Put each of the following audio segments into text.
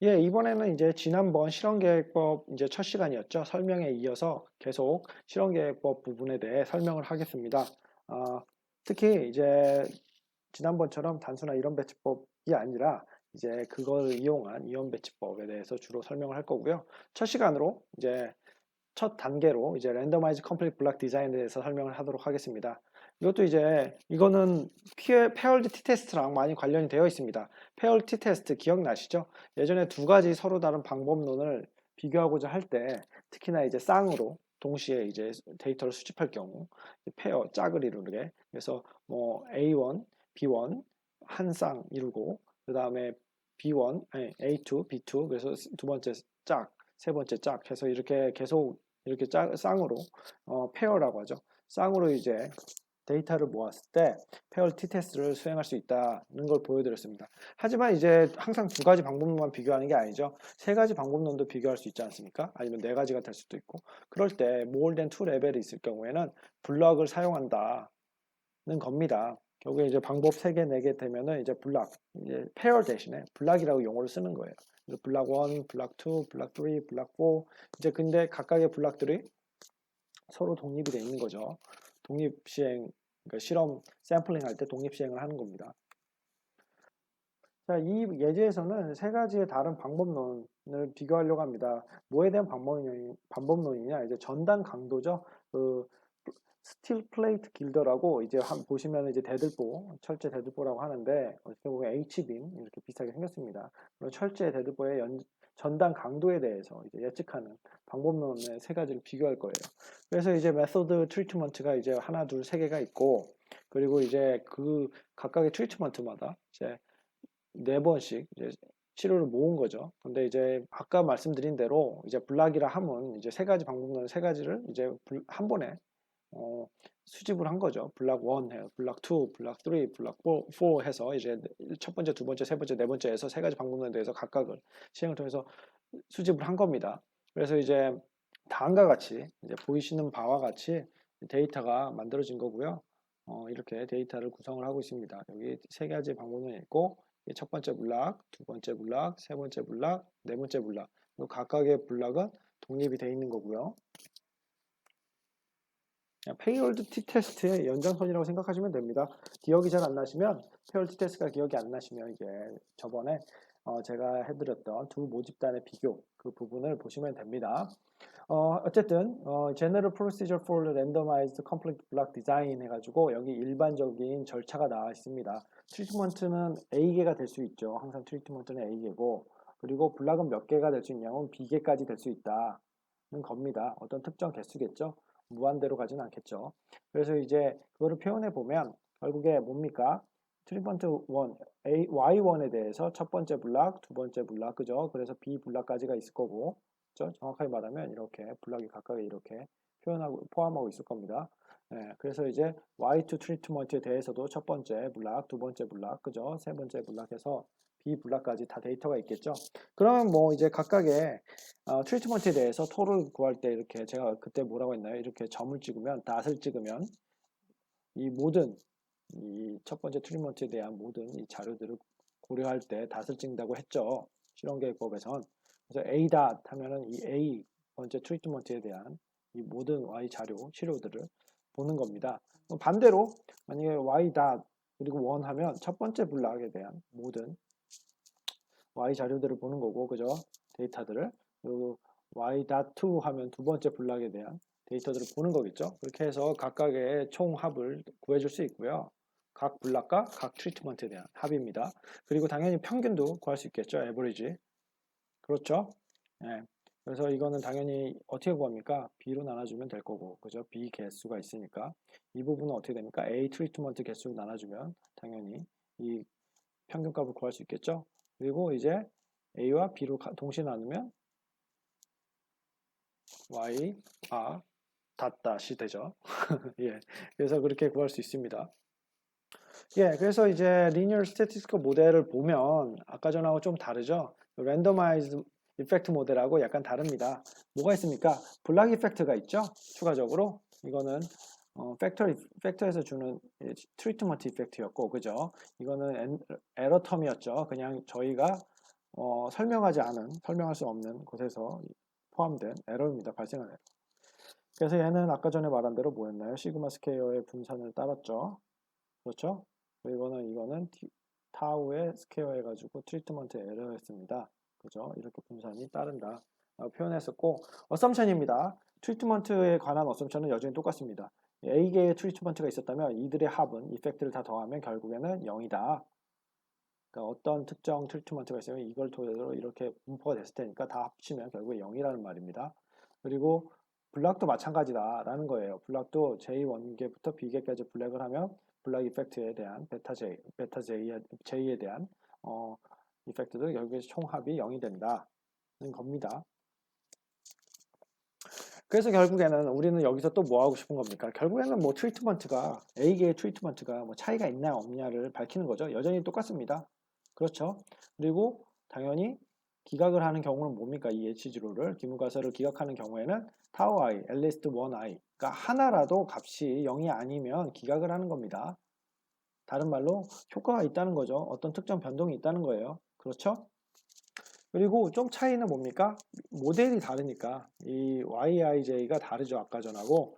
예, 이번에는 이제 지난번 실험계획법 이제 첫 시간이었죠. 설명에 이어서 계속 실험계획법 부분에 대해 설명을 하겠습니다. 아, 특히 이제 지난번처럼 단순한 이론 배치법이 아니라 이제 그걸 이용한 이론 배치법에 대해서 주로 설명을 할 거고요. 첫 시간으로 이제 첫 단계로 이제 랜더마이즈 컴플릿 블락 디자인에 대해서 설명을 하도록 하겠습니다. 이것도 이제 이거는 페어드 티 테스트랑 많이 관련이 되어 있습니다. 페어드 티 테스트 기억나시죠? 예전에 두 가지 서로 다른 방법론을 비교하고자 할 때 특히나 이제 쌍으로 동시에 이제 데이터를 수집할 경우 페어 짝을 이루게 그래서 뭐 A1, B1 한 쌍 이루고 그 다음에 B1, 아니 A2, B2 그래서 두 번째 짝, 세 번째 짝 해서 이렇게 계속 이렇게 쌍으로 페어라고 하죠. 쌍으로 이제 데이터를 모았을 때 페어 티 테스트를 수행할 수 있다는 걸 보여드렸습니다. 하지만 이제 항상 두 가지 방법론만 비교하는 게 아니죠. 세 가지 방법론도 비교할 수 있지 않습니까? 아니면 네 가지가 될 수도 있고. 그럴 때 more than two 레벨이 있을 경우에는 블럭을 사용한다는 겁니다. 결국에 이제 방법 3개, 4개 되면은 이제 블락, 이제 페어 대신에 블락이라고 용어를 쓰는 거예요. 그래서 블락 1, 블락 2, 블락 3, 블락 4. 이제 근데 각각의 블락들이 서로 독립이 돼 있는 거죠. 독립 시행, 그러니까 실험 샘플링 할 때 독립 시행을 하는 겁니다. 자, 이 예제에서는 세 가지의 다른 방법론을 비교하려고 합니다. 뭐에 대한 방법론이냐? 이제 전단 강도죠. 그 스틸 플레이트 길더라고 이제 보시면 이제 대들보, 철제 대들보라고 하는데 어떻게 보면 H빔 이렇게 비슷하게 생겼습니다. 그리고 철제 대들보의 전단 강도에 대해서 이제 예측하는 방법론의 세 가지를 비교할 거예요. 그래서 이제 메소드 트리트먼트가 이제 하나, 둘, 세 개가 있고 그리고 이제 그 각각의 트리트먼트마다 이제 4번씩 이제 치료를 모은 거죠. 근데 이제 아까 말씀드린 대로 이제 블락이라 함은 이제 세 가지 방법론 세 가지를 이제 한 번에 수집을 한 거죠. 블락 1 해요. 블락 2, 블락 3, 블락 4 해서 이제 첫 번째, 두 번째, 세 번째, 네 번째에서 세 가지 방법론에 대해서 각각을 시행을 통해서 수집을 한 겁니다. 그래서 이제 다음과 같이 이제 보이시는 바와 같이 데이터가 만들어진 거고요. 이렇게 데이터를 구성을 하고 있습니다. 여기 세 가지 방법론이 있고 첫 번째 블락, 두 번째 블락, 세 번째 블락, 네 번째 블락. 각각의 블락은 독립이 되어 있는 거고요. 페이월드 티 테스트의 연장선이라고 생각하시면 됩니다. 기억이 잘 안 나시면 페이월드 티 테스트가 기억이 안 나시면 이제 저번에 제가 해드렸던 두 모집단의 비교 그 부분을 보시면 됩니다. 어쨌든 General Procedure for Randomized Complete Block Design 해가지고 여기 일반적인 절차가 나와 있습니다. 트리트먼트는 A개가 될 수 있죠. 항상 트리트먼트는 A개고 그리고 블락은 몇 개가 될 수 있냐면 B개까지 될 수 있다는 겁니다. 어떤 특정 개수겠죠. 무한대로 가지는 않겠죠. 그래서 이제 그거를 표현해 보면 결국에 뭡니까? 트리트먼트 1, Y1에 대해서 첫 번째 블락, 두 번째 블락, 그죠? 그래서 B 블락까지가 있을 거고 정확하게 말하면 이렇게 블락이 각각 이렇게 표현하고 포함하고 있을 겁니다. 네, 그래서 이제 Y2 트리트먼트에 대해서도 첫 번째 블락, 두 번째 블락, 그죠? 세 번째 블락에서 B 블락까지 다 데이터가 있겠죠. 그러면 뭐 이제 각각의 트리트먼트에 대해서 토를 구할 때 이렇게 제가 그때 뭐라고 했나요? 이렇게 점을 찍으면 닷을 찍으면 이 모든 이 첫 번째 트리트먼트에 대한 모든 이 자료들을 고려할 때 닷을 찍는다고 했죠. 실험계획법에선. 그래서 A 닷 하면은 이 A 번째 트리트먼트에 대한 이 모든 Y 자료, 치료들을 보는 겁니다. 반대로 만약에 Y 닷 그리고 원 하면 첫 번째 블락에 대한 모든 Y 자료들을 보는 거고, 그죠? 데이터들을. 그리고 Y.2 하면 두 번째 블락에 대한 데이터들을 보는 거겠죠? 그렇게 해서 각각의 총합을 구해줄 수 있고요. 각 블락과 각 트리트먼트에 대한 합입니다. 그리고 당연히 평균도 구할 수 있겠죠? 에버리지. 그렇죠? 예. 그래서 이거는 당연히 어떻게 구합니까? B로 나눠주면 될 거고, 그죠? B 개수가 있으니까. 이 부분은 어떻게 됩니까? A 트리트먼트 개수로 나눠주면 당연히 이 평균값을 구할 수 있겠죠? 그리고 이제 A와 B로 동시에 나누면 Y가 닷닷이 되죠. 예. 그래서 그렇게 구할 수 있습니다. 예. 그래서 이제 linear statistical 모델을 보면 아까 전하고 좀 다르죠. randomized effect 모델하고 약간 다릅니다. 뭐가 있습니까? 블락 이펙트가 있죠. 추가적으로 이거는 팩터에서 주는 트리트먼트 이펙트였고, 그죠? 이거는 에러 텀이었죠. 그냥 저희가 설명할 수 없는 곳에서 포함된 에러입니다. 발생한 에러. 그래서 얘는 아까 전에 말한 대로 뭐였나요? 시그마 스퀘어의 분산을 따랐죠. 그렇죠? 이거는 타우의 스퀘어 해가지고 트리트먼트 에러였습니다. 그죠? 이렇게 분산이 따른다. 표현했었고, 어썸션입니다. 트리트먼트에 관한 어썸션은 여전히 똑같습니다. A개의 트리트먼트가 있었다면 이들의 합은 이펙트를 다 더하면 결국에는 0이다. 그러니까 어떤 특정 트리트먼트가 있으면 이걸 토대로 이렇게 분포가 됐을 테니까 다 합치면 결국에 0이라는 말입니다. 그리고 블락도 마찬가지다라는 거예요. 블락도 J1계부터 B계까지 블랙을 하면 블락 이펙트에 대한 베타 J에 대한 이펙트도 결국에 총합이 0이 된다는 겁니다. 그래서 결국에는 우리는 여기서 또 뭐 하고 싶은 겁니까? 결국에는 뭐 트리트먼트가 A계의 트리트먼트가 뭐 차이가 있냐 없냐를 밝히는 거죠. 여전히 똑같습니다. 그렇죠? 그리고 당연히 기각을 하는 경우는 뭡니까? 이 H0를 기무가설을 기각하는 경우에는 타우 i, at least one i. 그러니까 하나라도 값이 0이 아니면 기각을 하는 겁니다. 다른 말로 효과가 있다는 거죠. 어떤 특정 변동이 있다는 거예요. 그렇죠? 그리고 좀 차이는 뭡니까? 모델이 다르니까 이 YIJ가 다르죠. 아까 전하고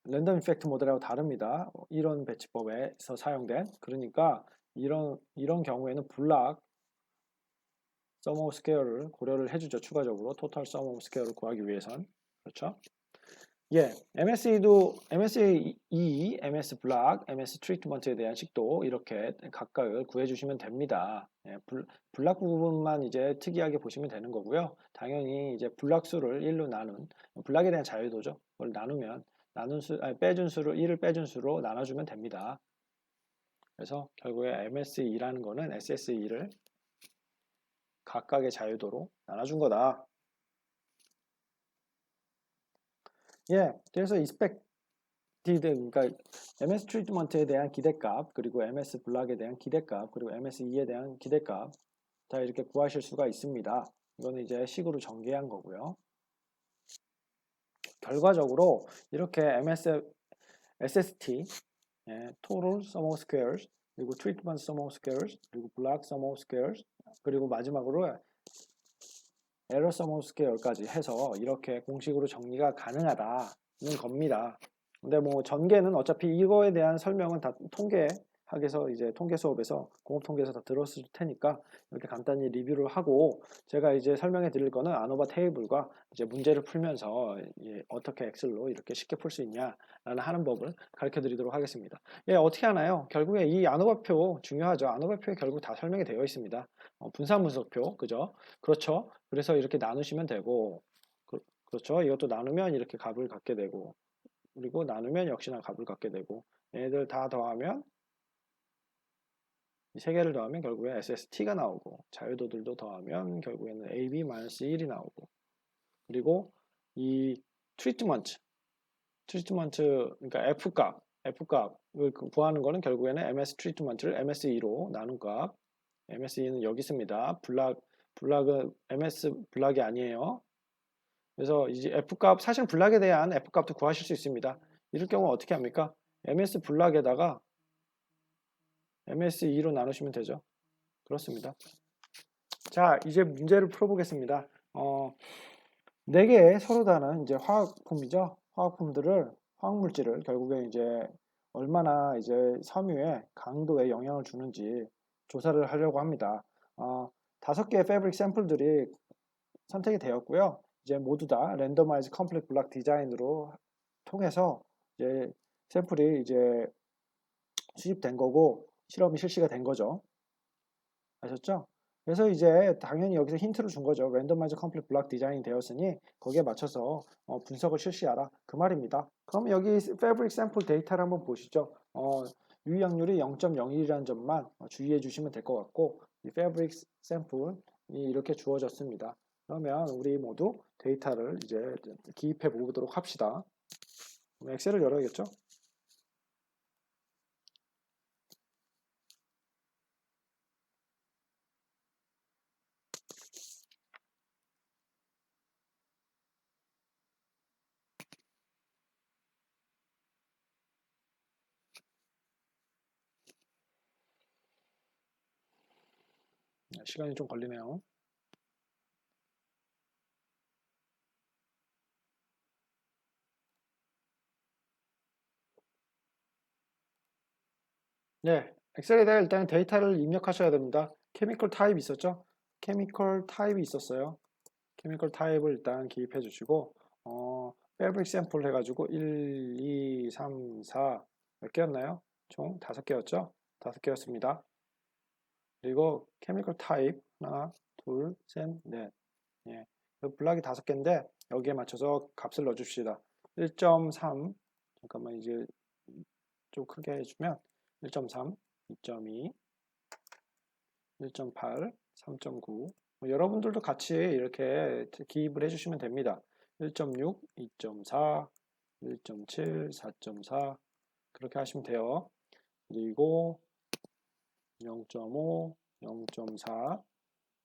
랜덤 이펙트 모델하고 다릅니다. 이런 배치법에서 사용된 그러니까 이런 경우에는 블락 서머 스퀘어를 고려를 해주죠. 추가적으로 토탈 서머 스퀘어를 구하기 위해선 그렇죠? 예, MSE, MS 블락, MS 트리트먼트에 대한 식도 이렇게 각각을 구해주시면 됩니다. 예, 블락 부분만 이제 특이하게 보시면 되는 거고요. 당연히 이제 블락 수를 1로 나눈 블락에 대한 자유도죠. 그걸 나누면 빼준 수를 1을 빼준 수로 나눠주면 됩니다. 그래서 결국에 MSE라는 거는 SSE를 각각의 자유도로 나눠준 거다. 예, 그래서 그러니까 MS 트리트먼트에 대한 기대값, 그리고 MS 블락에 대한 기대값, 그리고 MSE에 대한 기대값 다 이렇게 구하실 수가 있습니다. 이거는 이제 식으로 전개한 거고요. 결과적으로 이렇게 SST, Total Sum of Squares, 그리고 Treatment Sum of Squares, 그리고 Block Sum of Squares, 그리고 마지막으로 Error Sum of Squares까지 해서 이렇게 공식으로 정리가 가능하다는 겁니다. 근데 뭐 전개는 어차피 이거에 대한 설명은 다 통계학에서 이제 통계 수업에서 공업통계에서 다 들었을 테니까 이렇게 간단히 리뷰를 하고 제가 이제 설명해 드릴 거는 아노바 테이블과 이제 문제를 풀면서 어떻게 엑셀로 이렇게 쉽게 풀 수 있냐라는 하는 법을 가르쳐 드리도록 하겠습니다. 예, 어떻게 하나요? 결국에 이 아노바표 중요하죠. 아노바표에 결국 다 설명이 되어 있습니다. 분산 분석표, 그죠? 그렇죠. 그래서 이렇게 나누시면 되고 그렇죠. 이것도 나누면 이렇게 값을 갖게 되고 그리고 나누면 역시나 값을 갖게 되고 얘네들 다 더하면 이 세 개를 더하면 결국에 SST가 나오고 자유도들도 더하면 결국에는 AB-1이 나오고 그리고 이 트리트먼트 그러니까 F값을 구하는 거는 결국에는 MS 트리트먼트를 MSE로 나눈 값 MSE는 여기 있습니다. 블락은 MS 블락이 아니에요. 그래서 이제 F값, 사실 블락에 대한 F값도 구하실 수 있습니다. 이럴 경우 어떻게 합니까? MS 블락에다가 MS2로 나누시면 되죠. 그렇습니다. 자, 이제 문제를 풀어보겠습니다. 4개의 서로 다른 이제 화학품이죠. 화학물질을 결국에 이제 얼마나 이제 섬유의 강도에 영향을 주는지 조사를 하려고 합니다. 5개의 패브릭 샘플들이 선택이 되었고요. 이제 모두 다 랜더마이즈 컴플렉 블락 디자인으로 통해서 이제 샘플이 이제 수집된 거고 실험이 실시가 된 거죠. 아셨죠? 그래서 이제 당연히 여기서 힌트를 준 거죠. 랜더마이즈 컴플렉 블락 디자인이 되었으니 거기에 맞춰서 분석을 실시하라 그 말입니다. 그럼 여기 패브릭 샘플 데이터를 한번 보시죠. 유의약률이 0.01이라는 점만 주의해 주시면 될 것 같고 이 패브릭 샘플이 이렇게 주어졌습니다. 그러면 우리 모두 데이터를 이제 기입해 보도록 합시다. 엑셀을 열어야겠죠? 시간이 좀 걸리네요. 네, 엑셀에다가 일단 데이터를 입력하셔야 됩니다. 케미컬 타입 있었죠? 케미컬 타입이 있었어요. 케미컬 타입을 일단 기입해 주시고, 패브릭 샘플 해가지고 1, 2, 3, 4 몇 개였나요? 총 5개였죠? 5개였습니다. 그리고 케미컬 타입 하나, 둘, 셋, 넷. 예. 블락이 5개인데 여기에 맞춰서 값을 넣어줍시다. 1.3 잠깐만 이제 좀 크게 해주면 1.3, 2.2, 1.8, 3.9 여러분들도 같이 이렇게 기입을 해주시면 됩니다. 1.6, 2.4, 1.7, 4.4 그렇게 하시면 돼요. 그리고 0.5, 0.4,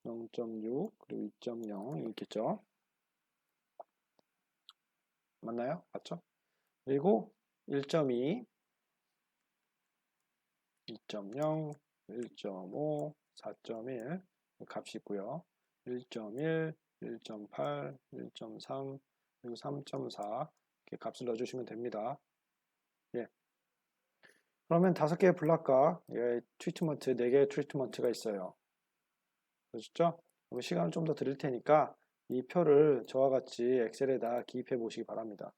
0.6 그리고 2.0 있겠죠? 맞나요? 맞죠? 그리고 1.2, 2.0, 1.5, 4.1 값이 있고요. 1.1, 1.8, 1.3, 그리고 3.4 이렇게 값을 넣어주시면 됩니다. 예. 그러면 5개의 블락과 트리트먼트, 4개의 트리트먼트가 있어요. 그렇죠? 시간을 좀 더 드릴 테니까 이 표를 저와 같이 엑셀에다 기입해 보시기 바랍니다.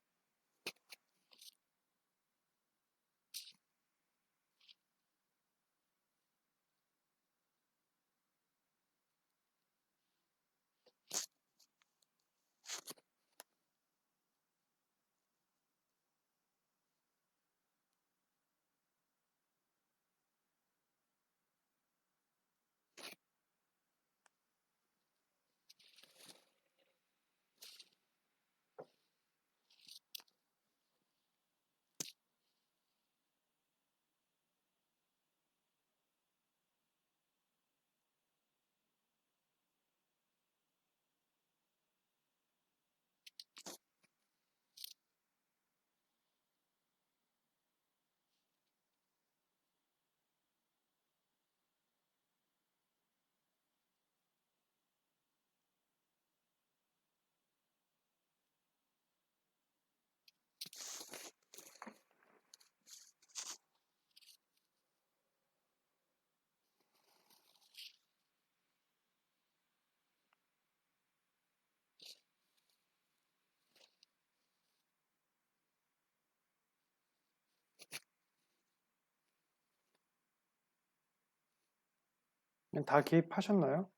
다 기입하셨나요?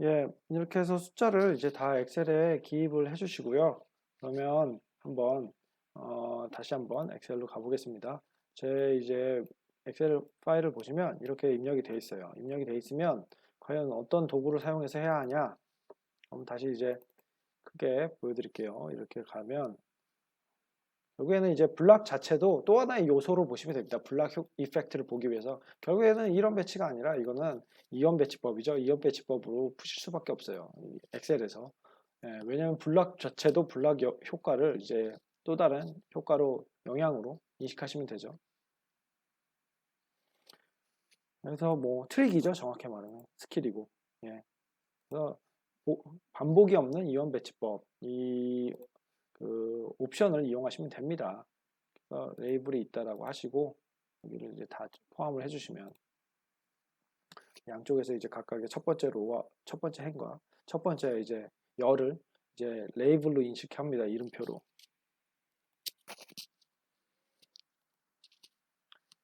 예, 이렇게 해서 숫자를 이제 다 엑셀에 기입을 해주시고요. 그러면 한번 다시 한번 엑셀로 가보겠습니다. 제 이제 엑셀 파일을 보시면 이렇게 입력이 되어 있어요. 입력이 되어 있으면 과연 어떤 도구를 사용해서 해야 하냐? 그럼 다시 이제 크게 보여드릴게요. 이렇게 가면 여기에는 이제 블락 자체도 또 하나의 요소로 보시면 됩니다. 블락 이펙트를 보기 위해서 결국에는 이런 배치가 아니라 이거는 이원 배치법이죠. 이원 배치법으로 푸실 수밖에 없어요. 엑셀에서. 예, 왜냐하면 블락 자체도 블락 효과를 이제 또 다른 효과로 영향으로 인식하시면 되죠. 그래서 뭐 트릭이죠. 정확히 말하면 스킬이고. 예. 그래서 반복이 없는 이원 배치법 그 옵션을 이용하시면 됩니다. 레이블이 있다라고 하시고 여기를 이제 다 포함을 해주시면 양쪽에서 이제 각각의 첫 번째 로와 첫 번째 행과 첫 번째 이제 열을 이제 레이블로 인식합니다. 이름표로.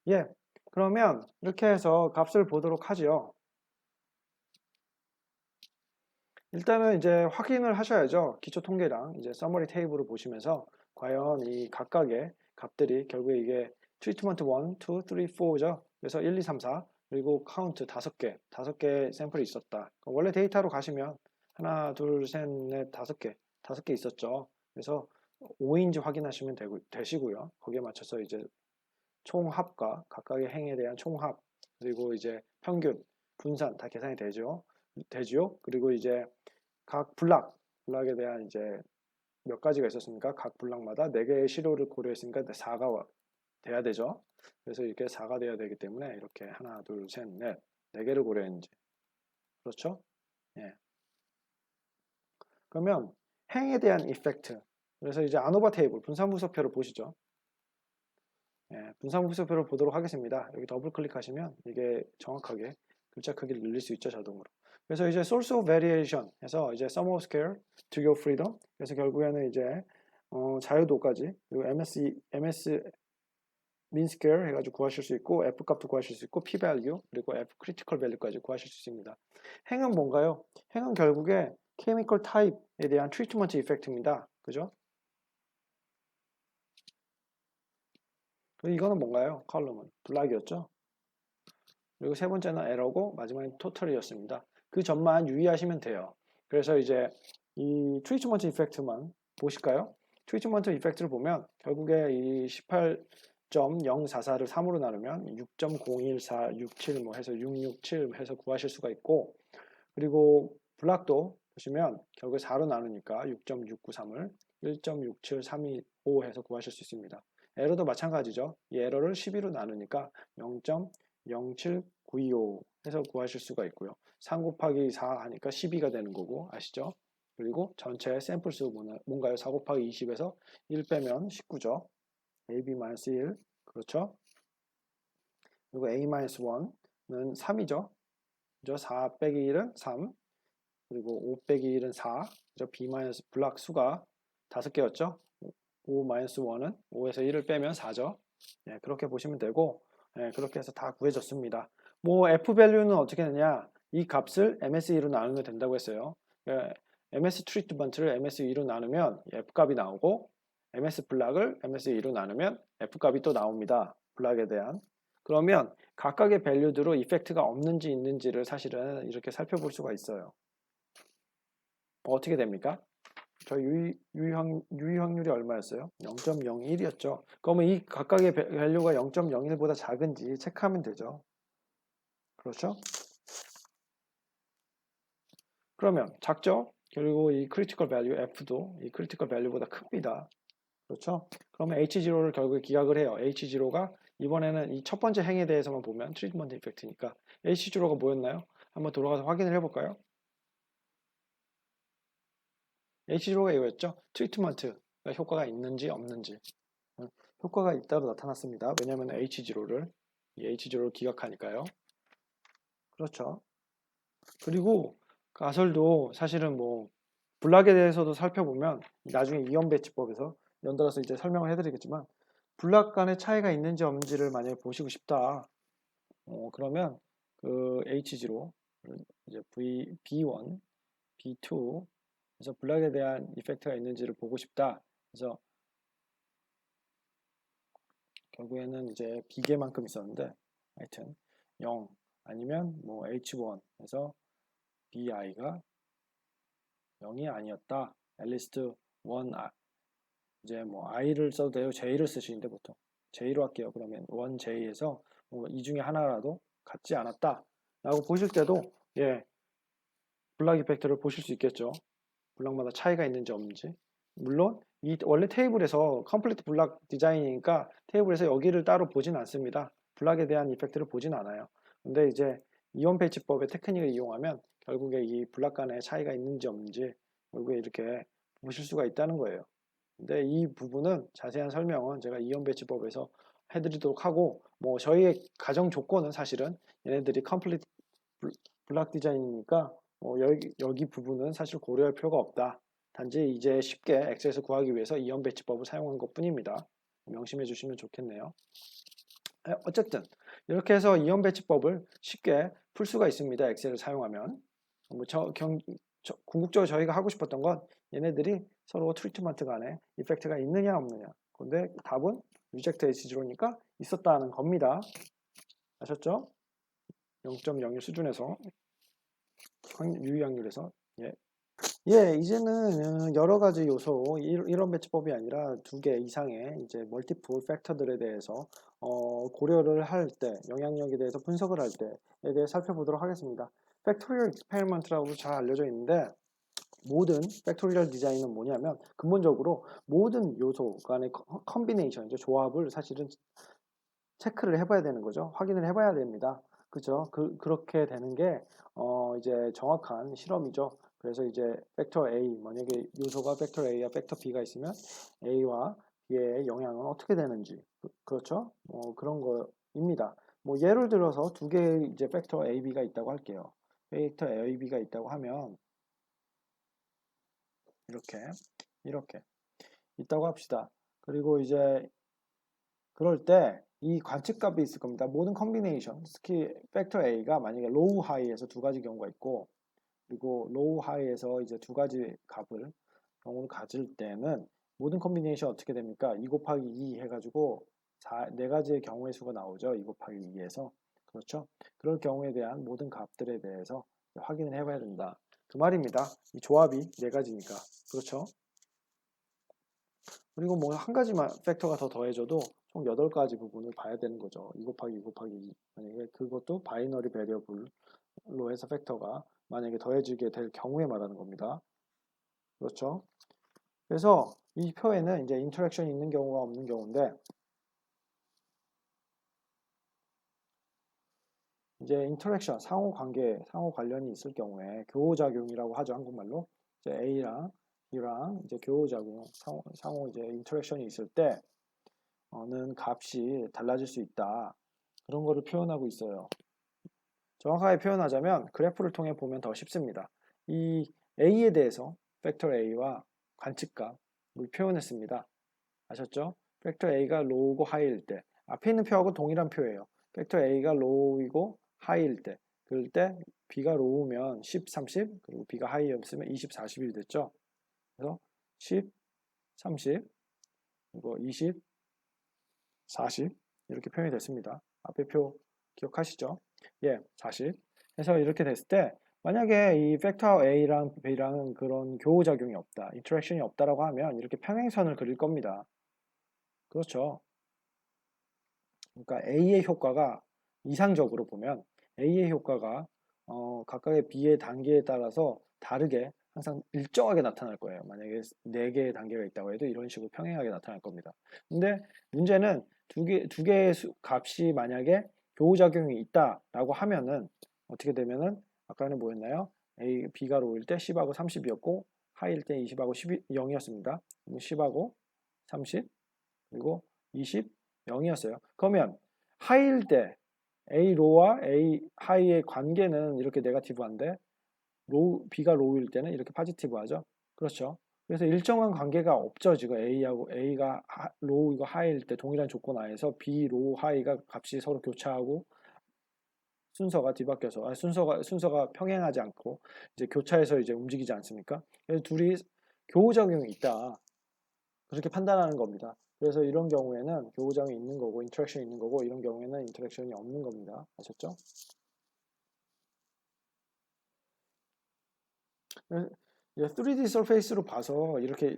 예. 그러면 이렇게 해서 값을 보도록 하죠. 일단은 이제 확인을 하셔야죠. 기초 통계랑 이제 서머리 테이블을 보시면서 과연 이 각각의 값들이 결국에 이게 트리트먼트 1, 2, 3, 4죠. 그래서 1, 2, 3, 4 그리고 카운트 5개 샘플이 있었다. 원래 데이터로 가시면 하나, 둘, 셋, 넷, 5개 있었죠. 그래서 5인지 확인하시면 되시고요. 거기에 맞춰서 이제 총합과 각각의 행에 대한 총합 그리고 이제 평균, 분산 다 계산이 되죠. 그리고 이제 각 블락에 대한 이제 몇 가지가 있었습니까? 각 블락마다 4개의 시료를 고려했으니까 4가 돼야 되죠. 그래서 이렇게 4가 돼야 되기 때문에 이렇게 하나, 둘, 셋, 넷, 4개를 고려했는지 그렇죠? 예. 그러면 행에 대한 이펙트. 그래서 이제 아노바 테이블, 분산분석표를 보시죠. 예, 분산분석표를 보도록 하겠습니다. 여기 더블 클릭하시면 이게 정확하게 글자 크기를 늘릴 수 있죠, 자동으로. 그래서 이제 source of variation 해서 이제 sum of square, degree of freedom. 그래서 결국에는 이제 자유도까지 그리고 ms mean square 해가지고 구하실 수 있고 f 값도 구하실 수 있고 p value 그리고 f critical value까지 구하실 수 있습니다. 행은 뭔가요? 행은 결국에 chemical type에 대한 treatment effect입니다. 그죠? 그리고 이거는 뭔가요? 컬럼은 블락이었죠? 그리고 세 번째는 에러고 마지막엔 토탈이었습니다. 그 점만 유의하시면 돼요. 그래서 이제 이 트리트먼트 이펙트만 보실까요? 트리트먼트 이펙트를 보면 결국에 이 18.044를 3으로 나누면 6.01467 뭐 해서 667 해서 구하실 수가 있고 그리고 블락도 보시면 결국에 4로 나누니까 6.693을 1.67325 해서 구하실 수 있습니다. 에러도 마찬가지죠. 이 에러를 12로 나누니까 0.07925 해서 구하실 수가 있고요. 3 곱하기 4 하니까 12가 되는 거고 아시죠? 그리고 전체 샘플 수 뭔가요? 4 곱하기 20에서 1 빼면 19죠. AB-1 그렇죠? 그리고 A-1은 3이죠. 그죠? 4 빼기 1은 3 그리고 5 빼기 1은 4 그죠? B- 블락 수가 5개였죠? 5-1은 5에서 1을 빼면 4죠. 예, 그렇게 보시면 되고 예, 그렇게 해서 다 구해졌습니다. 뭐 F 밸류는 어떻게 되냐? 이 값을 MSE로 나누면 된다고 했어요. 예, MS 트리트먼트를 MS2로 나누면 F 값이 나오고 MS 블락을 MS2로 나누면 F 값이 또 나옵니다. 블락에 대한. 그러면 각각의 밸류대로 이펙트가 없는지 있는지를 사실은 이렇게 살펴볼 수가 있어요. 어떻게 됩니까? 저 유의 확률이 얼마였어요? 0.01이었죠. 그러면 이 각각의 밸류가 0.01보다 작은지 체크하면 되죠. 그렇죠? 그러면 작죠? 그리고 이 critical value F도 이 critical value보다 큽니다. 그렇죠? 그러면 H0를 결국에 기각을 해요. H0가 이번에는 이 첫 번째 행에 대해서만 보면 트리트먼트 이펙트니까 H0가 뭐였나요? 한번 돌아가서 확인을 해볼까요? H0가 이거였죠? 트리트먼트 효과가 있는지 없는지 효과가 있다로 나타났습니다. 왜냐하면 H0를 이 H0를 기각하니까요. 그렇죠. 그리고 가설도 사실은 뭐 블락에 대해서도 살펴보면 나중에 이온 배치법에서 연달아서 이제 설명을 해드리겠지만 블락 간의 차이가 있는지 없는지를 만약에 보시고 싶다. 그러면 그 H0 이제 B1, B2 그래서 블락에 대한 이펙트가 있는지를 보고 싶다. 그래서 결국에는 이제 비계만큼 있었는데 하여튼 0 아니면 뭐 H1에서 BI가 0이 아니었다. 앨리스트 1 이제 뭐 I를 써도 돼요. J를 쓰시는데 보통 J로 할게요. 그러면 1J에서 이 중에 하나라도 같지 않았다. 라고 보실 때도 예 블락 이펙트를 보실 수 있겠죠. 블락마다 차이가 있는지 없는지. 물론 이 원래 테이블에서 컴플리트 블락 디자인이니까 테이블에서 여기를 따로 보진 않습니다. 블락에 대한 이펙트를 보진 않아요. 근데 이제 이온 배치법의 테크닉을 이용하면 결국에 이 블락 간의 차이가 있는지 없는지 결국에 이렇게 보실 수가 있다는 거예요. 근데 이 부분은 자세한 설명은 제가 이온 배치법에서 해드리도록 하고 뭐 저희의 가정 조건은 사실은 얘네들이 컴플리트 블락 디자인이니까 여기 부분은 사실 고려할 필요가 없다. 단지 이제 쉽게 엑셀에서 구하기 위해서 이온 배치법을 사용한 것 뿐입니다. 명심해 주시면 좋겠네요. 어쨌든 이렇게 해서 이온 배치법을 쉽게 풀 수가 있습니다. 엑셀을 사용하면. 뭐 궁극적으로 저희가 하고 싶었던 건 얘네들이 서로 트리트먼트 간에 이펙트가 있느냐 없느냐. 근데 답은 리젝트 H0니까 있었다는 겁니다. 아셨죠? 0.01 수준에서 유의 확률에서 예. 예, 이제는 여러 가지 요소, 이런 배치법이 아니라 2개 이상의 이제 멀티플 팩터들에 대해서 고려를 할 때, 영향력에 대해서 분석을 할 때에 대해 살펴보도록 하겠습니다. 팩토리얼 익스페리먼트라고 잘 알려져 있는데 모든 팩토리얼 디자인은 뭐냐면 근본적으로 모든 요소 간의 컨비네이션, 이제 조합을 사실은 체크를 해봐야 되는 거죠. 확인을 해봐야 됩니다. 그죠? 그렇게 되는 게, 이제 정확한 실험이죠. 그래서 이제 팩터 A, 만약에 요소가 팩터 A와 팩터 B가 있으면 A와 B의 영향은 어떻게 되는지, 그렇죠? 그런 거입니다. 뭐 예를 들어서 두 개의 이제 팩터 A, B가 있다고 할게요. 팩터 A, B가 있다고 하면 이렇게, 이렇게 있다고 합시다. 그리고 이제 그럴 때 이 관측값이 있을 겁니다. 모든 컨비네이션, 특히 팩터 A가 만약에 로우 하이에서 두 가지 경우가 있고, 그리고 로우 하이에서 이제 두 가지 경우를 가질 때는 모든 컨비네이션 어떻게 됩니까? 2 곱하기 2 해가지고 네 가지의 경우의 수가 나오죠. 2 곱하기 2에서. 그렇죠? 그럴 경우에 대한 모든 값들에 대해서 확인을 해봐야 된다. 그 말입니다. 이 조합이 네 가지니까. 그렇죠? 그리고 뭐 한 가지만 팩터가 더 더해져도 총 8가지 부분을 봐야 되는 거죠. 2 곱하기 2 곱하기 2. 만약에 그것도 바이너리 베리어블로 해서 팩터가 만약에 더해지게 될 경우에 말하는 겁니다. 그렇죠? 그래서 이 표에는 이제 인터랙션이 있는 경우가 없는 경우인데, 이제 인터랙션, 상호 관계, 상호 관련이 있을 경우에 교호작용이라고 하죠, 한국말로. 이제 A랑 B랑 이제 교호작용, 상호 이제 인터랙션이 있을 때, 는 값이 달라질 수 있다. 그런 거를 표현하고 있어요. 정확하게 표현하자면 그래프를 통해 보면 더 쉽습니다. 이 A에 대해서 팩터 A와 관측값을 표현했습니다. 아셨죠? 팩터 A가 로우고 하이일 때 앞에 있는 표하고 동일한 표예요. 팩터 A가 로우이고 하이일 때 그럴 때 B가 로우면 10, 30 그리고 B가 하이였으면 20, 40이 됐죠. 그래서 10, 30 그리고 20, 40 이렇게 표현이 됐습니다. 앞에 표 기억하시죠? 예, 40. 그래서 이렇게 됐을 때 만약에 이 팩터 A랑 B랑은 그런 교호작용이 없다, 인터랙션이 없다라고 하면 이렇게 평행선을 그릴 겁니다. 그렇죠? 그러니까 A의 효과가 이상적으로 보면 A의 효과가 각각의 B의 단계에 따라서 다르게 항상 일정하게 나타날 거예요. 만약에 4개의 단계가 있다고 해도 이런 식으로 평행하게 나타날 겁니다. 근데 문제는 두 개의 값이 만약에 교호작용이 있다라고 하면은 어떻게 되면은 아까는 뭐였나요? B가 로일 때 10하고 30이었고 하이일 때 20하고 0이었습니다. 10하고 30 그리고 20 0이었어요. 그러면 하이일 때 A 로우와 A 하이의 관계는 이렇게 네거티브한데 B가 로우일 때는 이렇게 포지티브하죠. 그렇죠. 그래서 일정한 관계가 없죠. 지금 A하고 A가 로우이고 하이일 때 동일한 조건 하에서 B 로우 하이가 값이 서로 교차하고 순서가 뒤바뀌어서 순서가 평행하지 않고 이제 교차해서 이제 움직이지 않습니까? 그래서 둘이 교호작용이 있다. 그렇게 판단하는 겁니다. 그래서 이런 경우에는 교호작용이 있는 거고 인터랙션이 있는 거고 이런 경우에는 인터랙션이 없는 겁니다. 아셨죠? 3D 서페이스로 봐서 이렇게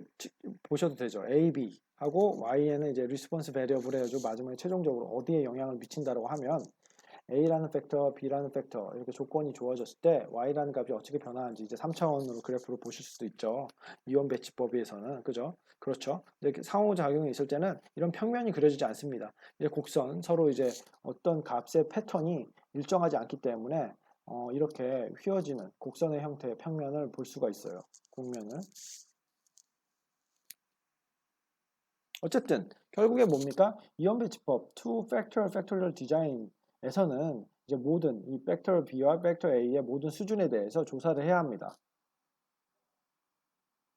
보셔도 되죠. A, B 하고 Y에는 이제 리스폰스 베리어블 해가지고 마지막에 최종적으로 어디에 영향을 미친다고 하면 A라는 팩터, B라는 팩터 이렇게 조건이 좋아졌을 때 Y라는 값이 어떻게 변하는지 이제 3차원으로 그래프로 보실 수도 있죠. 이온 배치법에서는 그죠? 그렇죠. 근데 상호작용이 있을 때는 이런 평면이 그려지지 않습니다. 이제 곡선 서로 이제 어떤 값의 패턴이 일정하지 않기 때문에 이렇게 휘어지는 곡선의 형태의 평면을 볼 수가 있어요. 곡면을. 어쨌든 결국에 뭡니까? 이온 배치법 Two Factorial Factorial Design에서는 이제 모든 이 팩터 B와 팩터 A의 모든 수준에 대해서 조사를 해야 합니다.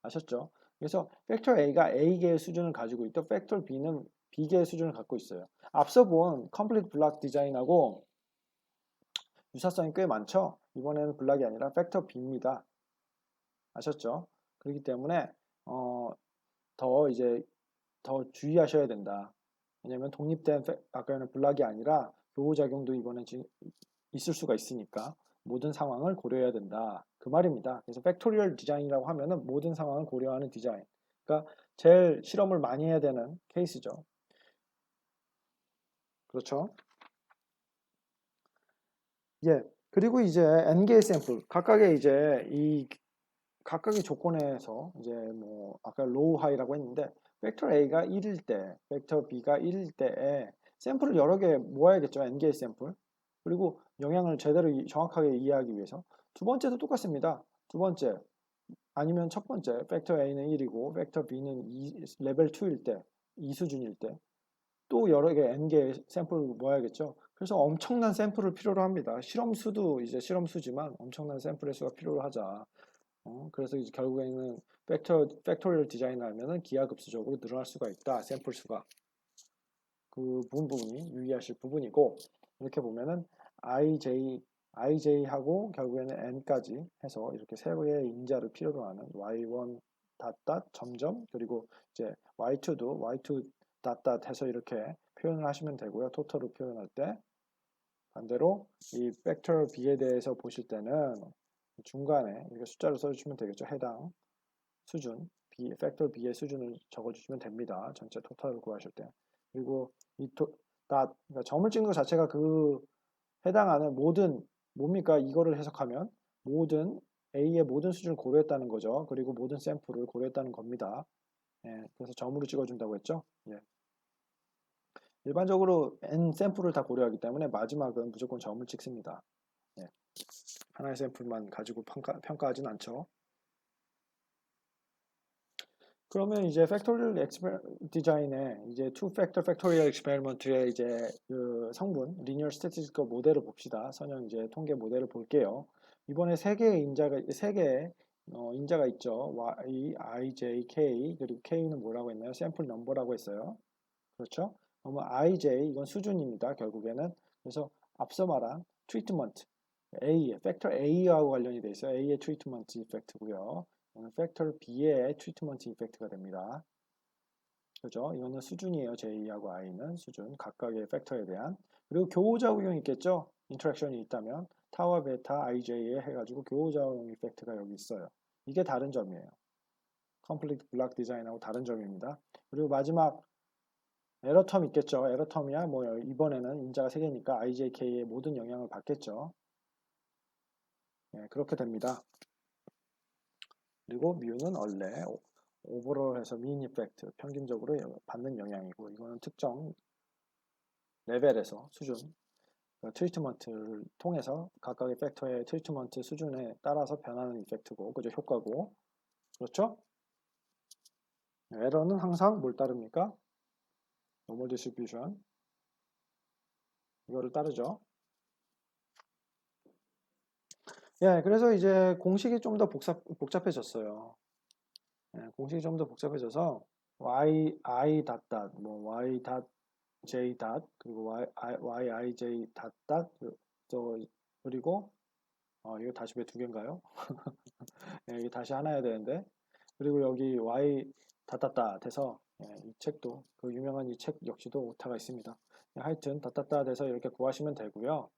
아셨죠? 그래서 팩터 A가 A계의 수준을 가지고 있고 팩터 B는 B계의 수준을 갖고 있어요. 앞서 본 컴플리트 블락 디자인하고 유사성이 꽤 많죠? 이번에는 블락이 아니라 팩터 B입니다. 아셨죠? 그렇기 때문에 더 이제 더 주의하셔야 된다. 왜냐면 독립된 아까는 블락이 아니라 교호작용도 이번에 있을 수가 있으니까 모든 상황을 고려해야 된다. 그 말입니다. 그래서 팩토리얼 디자인이라고 하면은 모든 상황을 고려하는 디자인. 그러니까 제일 실험을 많이 해야 되는 케이스죠. 그렇죠? 예. 그리고 이제 n개의 샘플 각각의 이제 이 각각의 조건에서 이제 뭐 아까 로우 하이라고 했는데 벡터 A가 1일 때, 벡터 B가 1일 때에 샘플을 여러 개 모아야겠죠. n개의 샘플. 그리고 영향을 제대로 정확하게 이해하기 위해서. 두 번째도 똑같습니다. 두 번째 아니면 첫 번째 팩터 A는 1이고 팩터 B는 레벨 2일 때 2수준일 때 또 여러 개 n개의 샘플을 모아야겠죠. 그래서 엄청난 샘플을 필요로 합니다. 실험 수도 이제 실험 수지만 엄청난 샘플의 수가 필요로 하자. 그래서 이제 결국에는 팩토리얼 디자인을 하면은 기하급수적으로 늘어날 수가 있다. 샘플 수가. 그 부분이 유의하실 부분이고 이렇게 보면은 ij하고 결국에는 n까지 해서 이렇게 세 개의 인자를 필요로 하는 y1 닷닷 점점 그리고 이제 y2도 y2 닷닷 해서 이렇게 표현을 하시면 되고요. 토탈로 표현할 때 반대로 이 팩터 b에 대해서 보실 때는 중간에 이렇게 숫자를 써주시면 되겠죠. 해당 수준 팩터 b의 수준을 적어주시면 됩니다. 전체 토탈을 구하실 때. 그리고 그러니까 점을 찍는 것 자체가 그 해당하는 모든 뭡니까? 이거를 해석하면 모든 A의 모든 수준을 고려했다는 거죠. 그리고 모든 샘플을 고려했다는 겁니다. 예, 그래서 점으로 찍어준다고 했죠. 예. 일반적으로 N 샘플을 다 고려하기 때문에 마지막은 무조건 점을 찍습니다. 예. 하나의 샘플만 가지고 평가하진 않죠. 그러면 이제 팩토리얼 디자인의 이제 투 팩터 팩토리얼 익스페리먼트의 이제 그 성분 리니어 스태티스티컬 모델을 봅시다. 선형 이제 통계 모델을 볼게요. 이번에 세 개의 인자가 있죠. Y, I, J, K 그리고 K는 뭐라고 했나요? 샘플 넘버라고 했어요. 그렇죠? 그러면 IJ 이건 수준입니다. 결국에는 그래서 앞서 말한 트리트먼트 팩터 A하고 관련이 돼 있어요. A의 트리트먼트 이펙트고요. 이거는 팩터 B의 트리트먼트 이펙트가 됩니다. 그죠? 이거는 수준이에요. J하고 I는 수준 각각의 팩터에 대한 그리고 교호작용이 있겠죠? 인터랙션이 있다면 타와 베타 IJ에 해가지고 교호작용 이펙트가 여기 있어요. 이게 다른 점이에요. 컴플리트 블락 디자인하고 다른 점입니다. 그리고 마지막 에러텀 있겠죠. 에러텀이야 뭐 이번에는 인자가 3개니까 IJK의 모든 영향을 받겠죠. 네, 그렇게 됩니다. 그리고 뮤는 원래 오버롤해서 민 이펙트 평균적으로 받는 영향이고 이거는 특정 레벨에서 수준 트리트먼트를 통해서 각각의 팩터의 트리트먼트 수준에 따라서 변하는 이펙트고 그죠 효과고 그렇죠? 에러는 항상 뭘 따릅니까? 노멀 디스트리뷰션 이거를 따르죠. 예, 그래서 이제 공식이 좀 더 복잡해졌어요. 예, 공식이 좀 더 복잡해져서 y 닷닷 뭐 y 닷 j 닷 그리고 y j 닷닷 그리고 이거 다시 왜 두 개인가요? 예, 이게 다시 하나여야 되는데 그리고 여기 y 닷닷닷 해서 예, 이 책도 그 유명한 이 책 역시도 오타가 있습니다. 예, 하여튼 닷닷닷 해서 이렇게 구하시면 되고요.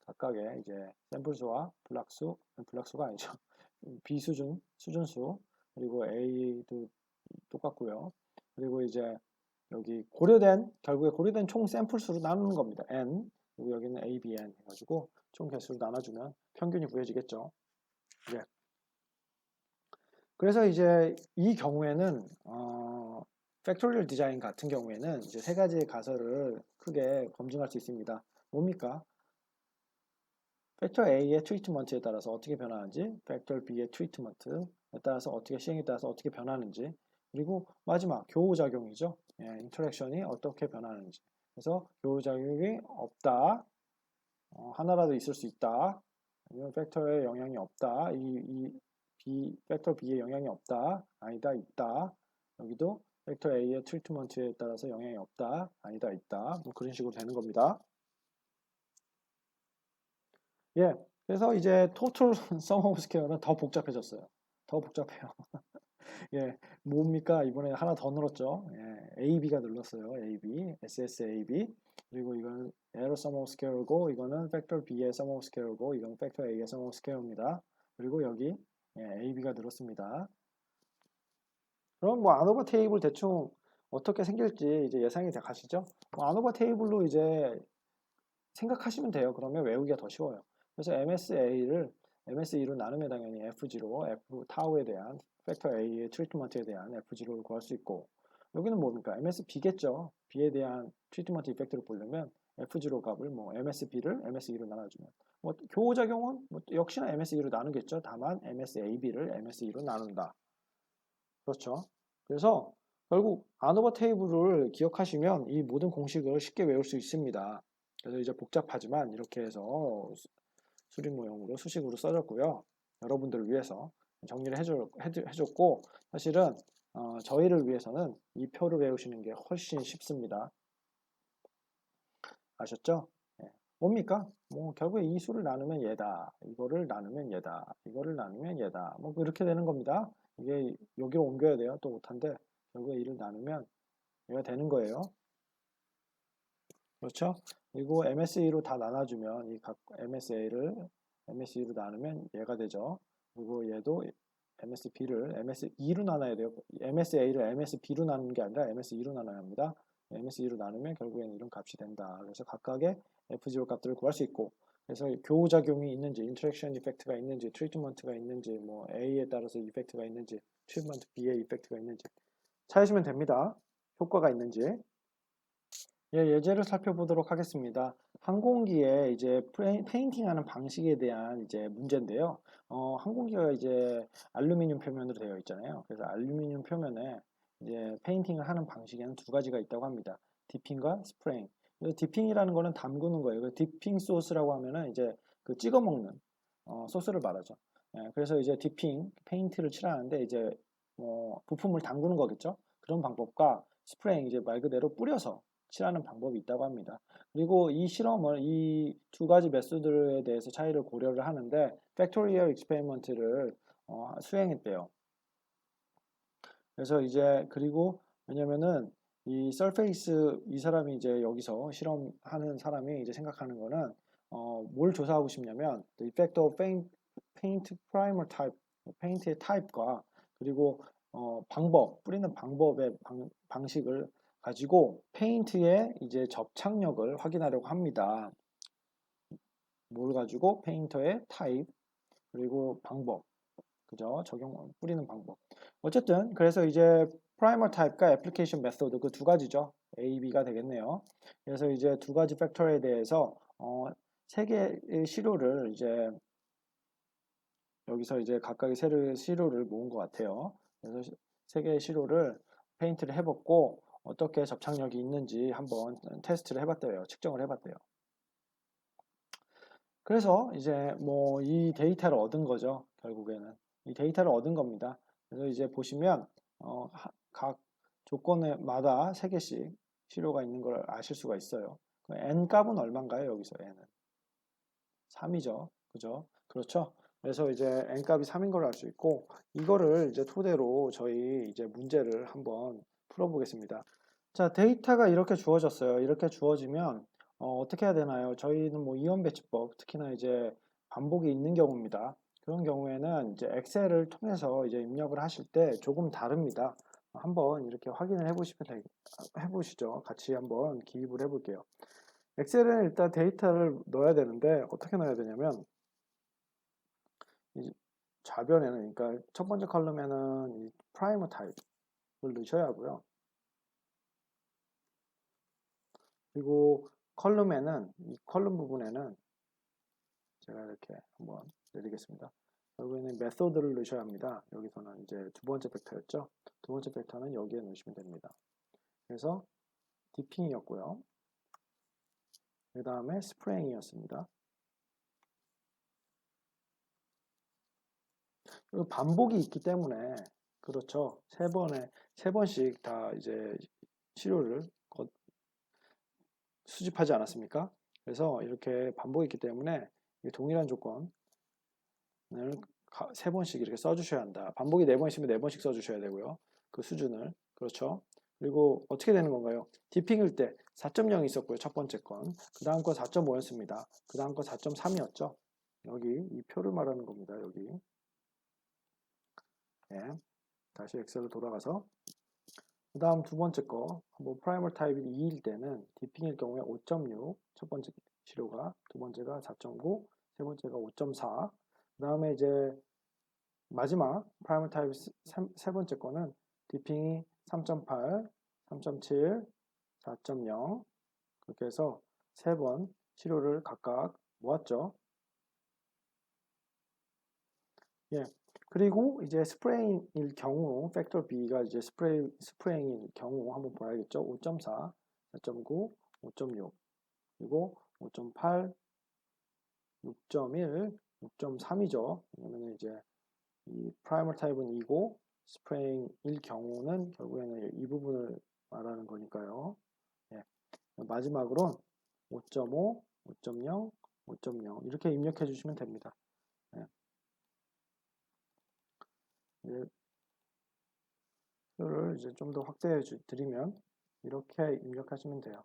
각각의 이제 샘플수와 블락수가 아니죠. B수준, 수준수, 그리고 A도 똑같고요. 그리고 이제 여기 결국에 고려된 총 샘플수로 나누는 겁니다. N, 그리고 여기는 A, B, N 해가지고 총 개수로 나눠주면 평균이 구해지겠죠. 예. 그래서 이제 이 경우에는, 팩토리얼 디자인 같은 경우에는 이제 세 가지의 가설을 크게 검증할 수 있습니다. 뭡니까? 팩터 A의 트리트먼트에 따라서 어떻게 변하는지, 팩터 B의 트리트먼트에 따라서 시행에 따라서 어떻게 변하는지, 그리고 마지막 교호작용이죠. 예, 인터랙션이 어떻게 변하는지. 그래서 교호작용이 없다, 하나라도 있을 수 있다, 아니면 팩터에 영향이 없다, 팩터 B에 영향이 없다, 아니다, 있다. 여기도 팩터 A의 트리트먼트에 따라서 영향이 없다, 아니다, 있다. 뭐 그런 식으로 되는 겁니다. 예, 그래서 이제 토탈 썸 오브 스퀘어는 더 복잡해졌어요. 더 복잡해요. 예, 뭡니까? 이번에 하나 더 늘었죠. 예, AB가 늘었어요. AB, SSAB. 그리고 이거는 에러 썸 오브 스퀘어고, 이거는 팩터 B의 썸 오브 스퀘어고, 이거는 팩터 A의 썸 오브 스퀘어입니다. 그리고 여기 AB가 늘었습니다. 그럼 뭐 아노바 테이블 대충 어떻게 생길지 이제 예상이 다 가시죠? 뭐 아노바 테이블로 이제 생각하시면 돼요. 그러면 외우기가 더 쉬워요. 그래서 MSE로 나누면 당연히 F0, F 타우에 대한 팩터 A의 트리트먼트에 대한 F0를 구할 수 있고 여기는 뭡니까? MSB겠죠. B에 대한 트리트먼트 이펙트를 보려면 F0 값을 뭐 MSB를 MSE로 나눠주면 뭐 교호작용은 뭐 역시나 MSE로 나누겠죠. 다만 MSAB를 MSE로 나눈다. 그렇죠. 그래서 결국 안오버 테이블을 기억하시면 이 모든 공식을 쉽게 외울 수 있습니다. 그래서 이제 복잡하지만 이렇게 해서 수립 모형으로 수식으로 써졌고요. 여러분들을 위해서 정리를 해줬고 사실은 저희를 위해서는 이 표를 외우시는 게 훨씬 쉽습니다. 아셨죠? 예. 뭡니까? 뭐 결국에 이 수를 나누면 얘다. 이거를 나누면 얘다. 이거를 나누면 얘다. 뭐 이렇게 되는 겁니다. 이게 여기로 옮겨야 돼요. 또 못한데 결국에 이를 나누면 얘가 되는 거예요. 그렇죠? 그리고 MSE로 다 나눠주면 이 각 MSA를 MSE로 나누면 얘가 되죠. 그리고 얘도 MSB를 MSE로 나눠야 돼요. MSA를 MSB로 나누는 게 아니라 MSE로 나눠야 합니다. MSE로 나누면 결국엔 이런 값이 된다. 그래서 각각의 F0 값들을 구할 수 있고 그래서 교호작용이 있는지, 인터랙션 이펙트가 있는지, 트리트먼트가 있는지, 뭐 A에 따라서 이펙트가 있는지, 트리트먼트 B에 이펙트가 있는지 찾으시면 됩니다. 효과가 있는지. 예, 예제를 살펴보도록 하겠습니다. 항공기에 이제 페인팅하는 방식에 대한 이제 문제인데요. 항공기가 이제 알루미늄 표면으로 되어 있잖아요. 그래서 알루미늄 표면에 이제 페인팅을 하는 방식에는 두 가지가 있다고 합니다. 디핑과 스프레잉. 그래서 디핑이라는 거는 담그는 거예요. 그 디핑 소스라고 하면은 이제 그 찍어 먹는 소스를 말하죠. 예, 그래서 이제 디핑, 페인트를 칠하는데 이제 부품을 담그는 거겠죠. 그런 방법과 스프레잉 이제 말 그대로 뿌려서 칠하는 방법이 있다고 합니다. 그리고 이 실험을 이 두 가지 메소드에 대해서 차이를 고려를 하는데 팩토리얼 익스페리먼트를 수행했대요. 그래서 이제 그리고 왜냐면은 이 서페이스 이 사람이 이제 여기서 실험하는 사람이 이제 생각하는 거는 뭘 조사하고 싶냐면 the effect of paint primer type 페인트의 타입과 그리고 방법 뿌리는 방법의 방식을 가지고 페인트의 이제 접착력을 확인하려고 합니다. 뭘 가지고 페인터의 타입 그리고 방법 그죠? 적용 뿌리는 방법. 어쨌든 그래서 이제 프라이머 타입과 애플리케이션 메소드 그 두 가지죠. A, B가 되겠네요. 그래서 이제 두 가지 팩터에 대해서 세 개의 시료를 이제 여기서 이제 각각의 시료를 모은 것 같아요. 그래서 세 개의 시료를 페인트를 해봤고 어떻게 접착력이 있는지 한번 테스트를 해봤대요. 측정을 해봤대요. 그래서 이제 뭐 이 데이터를 얻은 거죠. 결국에는 이 데이터를 얻은 겁니다. 그래서 이제 보시면 각 조건마다 3개씩 시료가 있는 걸 아실 수가 있어요. n 값은 얼마인가요? 여기서 n은 3이죠. 그죠? 그렇죠? 그래서 이제 n 값이 3인 걸 알 수 있고 이거를 이제 토대로 저희 이제 문제를 한번 풀어보겠습니다. 자, 데이터가 이렇게 주어졌어요. 이렇게 주어지면 떻게 해야 되나요? 저희는 뭐 이원 배치법, 특히나 이제 반복이 있는 경우입니다. 그런 경우에는 이제 엑셀을 통해서 이제 입력을 하실 때 조금 다릅니다. 한번 이렇게 확인을 해보시죠. 같이 한번 기입을 해볼게요. 엑셀에 일단 데이터를 넣어야 되는데 어떻게 넣어야 되냐면 이 좌변에는 그러니까 첫 번째 컬럼에는 이 프라이머 타입을 넣으셔야 하고요. 그리고 컬럼에는 이 컬럼 부분에는 제가 이렇게 한번 내리겠습니다. 결국에는 메소드를 넣으셔야 합니다. 여기서는 이제 두 번째 벡터였죠. 두 번째 벡터는 여기에 넣으시면 됩니다. 그래서 디핑이었고요. 그 다음에 스프레잉이었습니다. 그리고 반복이 있기 때문에 그렇죠. 세 번씩 다 이제 시료를 수집하지 않았습니까? 그래서 이렇게 반복이 있기 때문에 동일한 조건을 세 번씩 이렇게 써주셔야 한다. 반복이 네 번이시면 네 번씩 써주셔야 되고요. 그 수준을. 그렇죠. 그리고 어떻게 되는 건가요? 디핑일 때 4.0이 있었고요. 첫 번째 건. 그 다음 거 4.5였습니다. 그 다음 거 4.3이었죠. 여기 이 표를 말하는 겁니다. 여기. 네. 다시 엑셀로 돌아가서 그 다음 두 번째 거, 뭐 프라이머 타입이 2일 때는 디핑일 경우에 5.6, 첫 번째 시료가, 두 번째가 4.9, 세 번째가 5.4. 그 다음에 이제 마지막 프라이머 타입 세 번째 거는 디핑이 3.8, 3.7, 4.0 그렇게 해서 세 번 시료를 각각 모았죠. 예. 그리고 이제 스프레잉일 경우, 팩터 B가 이제 스프레잉일 경우 한번 봐야겠죠. 5.4, 4.9, 5.6, 그리고 5.8, 6.1, 6.3이죠. 왜냐면 이제 이 프라이머 타입은 2고 스프레잉일 경우는 결국에는 이 부분을 말하는 거니까요. 예. 마지막으로 5.5, 5.0, 5.0 이렇게 입력해 주시면 됩니다. 예. 를 이제 좀 더 확대해 드리면 이렇게 입력하시면 돼요.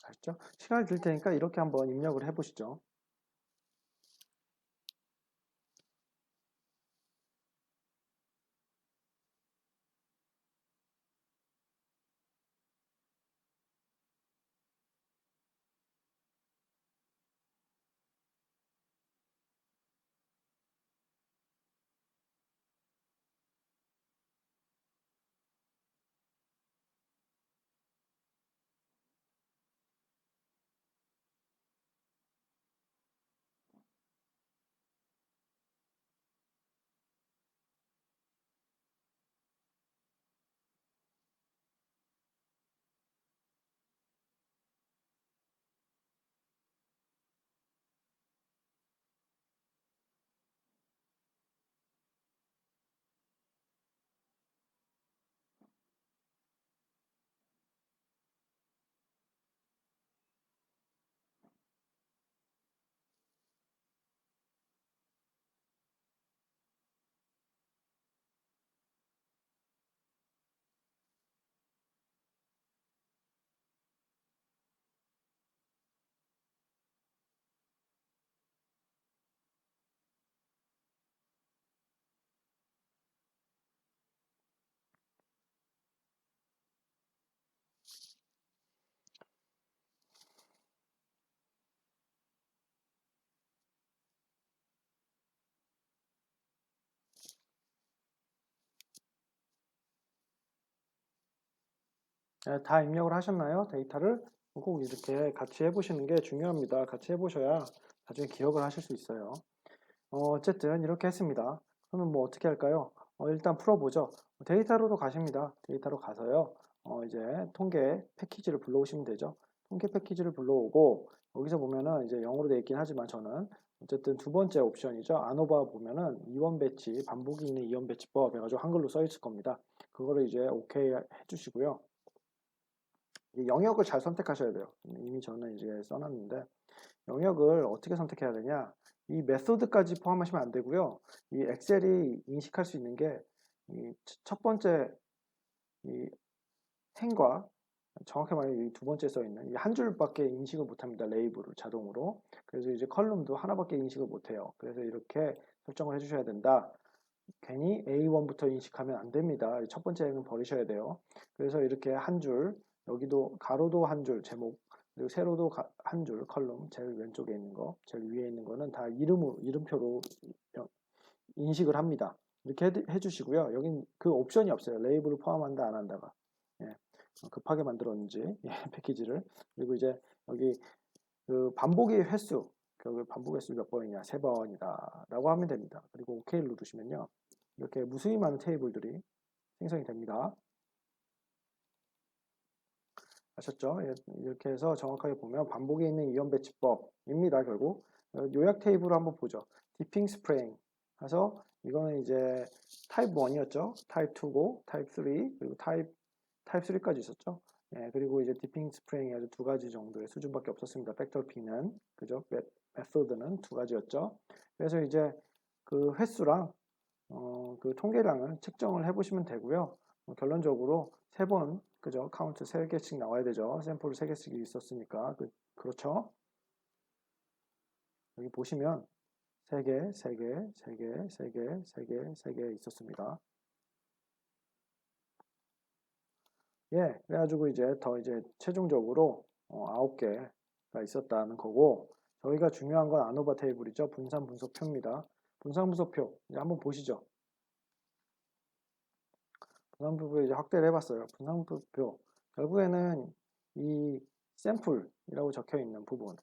아시죠? 시간이 들 테니까 이렇게 한번 입력을 해 보시죠. 네, 다 입력을 하셨나요? 데이터를 꼭 이렇게 같이 해보시는 게 중요합니다. 같이 해보셔야 나중에 기억을 하실 수 있어요. 어쨌든 이렇게 했습니다. 그러면 뭐 어떻게 할까요? 일단 풀어보죠. 데이터로도 가십니다. 데이터로 가서요. 이제 통계 패키지를 불러오시면 되죠. 통계 패키지를 불러오고 여기서 보면은 이제 영어로 되어 있긴 하지만 저는 어쨌든 두 번째 옵션이죠. 아노바 보면은 이원 배치, 반복이 있는 이원 배치법 해가지고 한글로 써 있을 겁니다. 그거를 이제 오케이 해주시고요. 영역을 잘 선택하셔야 돼요. 이미 저는 이제 써놨는데 영역을 어떻게 선택해야 되냐? 이 메소드까지 포함하시면 안 되고요. 이 엑셀이 인식할 수 있는 게 이 첫 번째 이 행과 정확히 말하면 이 두 번째 써 있는 이 한 줄밖에 인식을 못 합니다. 레이블을 자동으로. 그래서 이제 컬럼도 하나밖에 인식을 못 해요. 그래서 이렇게 설정을 해 주셔야 된다. 괜히 A1부터 인식하면 안 됩니다. 첫 번째 행은 버리셔야 돼요. 그래서 이렇게 한 줄, 여기도 가로도 한 줄, 제목, 그리고 세로도 한 줄, 컬럼, 제일 왼쪽에 있는 거, 제일 위에 있는 거는 다 이름표로 인식을 합니다. 이렇게 해주시고요. 여긴 그 옵션이 없어요. 레이블을 포함한다, 안 한다가. 예, 급하게 만들었는지, 예, 패키지를. 그리고 이제 여기 그 반복의 횟수, 그 반복 횟수 몇 번이냐, 세 번이다. 라고 하면 됩니다. 그리고 OK를 누르시면요. 이렇게 무수히 많은 테이블들이 생성이 됩니다. 아셨죠? 예, 이렇게 해서 정확하게 보면 반복에 있는 이원 배치법입니다. 결국 요약 테이블을 한번 보죠. 디핑 스프레잉 해서 이거는 이제 타입 1이었죠. 타입 2고 타입 3 그리고 타입 3까지 있었죠. 예, 그리고 이제 디핑 스프레잉이 아주 두 가지 정도의 수준밖에 없었습니다. 팩터 P는 그죠? 메소드는 두 가지였죠. 그래서 이제 그 횟수랑 그 통계량을 측정을 해보시면 되고요. 결론적으로 세 번, 그죠? 카운트 세 개씩 나와야 되죠. 샘플 세 개씩 있었으니까. 그렇죠? 여기 보시면 세 개, 세 개, 세 개, 세 개, 세 개, 세 개 있었습니다. 예, 그래가지고 이제 최종적으로 9개가 있었다는 거고, 저희가 중요한 건 아노바 테이블이죠. 분산 분석표입니다. 분산 분석표, 이제 한번 보시죠. 분산부표 이제 확대를 해봤어요. 분산부표 결국에는 이 샘플이라고 적혀 있는 부분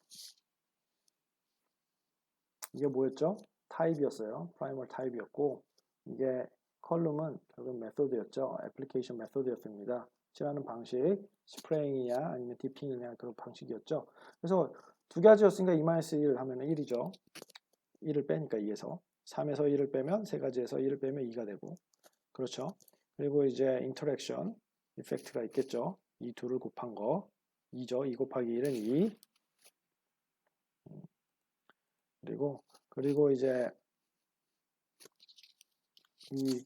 이게 뭐였죠? 타입이었어요. 프라이멀 타입이었고 이게 컬럼은 결국 메소드였죠. 애플리케이션 메소드였습니다. 칠하는 방식, 스프레잉이냐 아니면 디핑이냐 그런 방식이었죠. 그래서 두 가지였으니까 2-1 하면 1이죠. 1을 빼니까 2에서 3에서 1을 빼면 세 가지에서 1을 빼면 2가 되고 그렇죠. 그리고 이제 인터랙션 이펙트가 있겠죠. 이 둘을 곱한 거 2죠. 2 곱하기 1은 2. 그리고 이제 이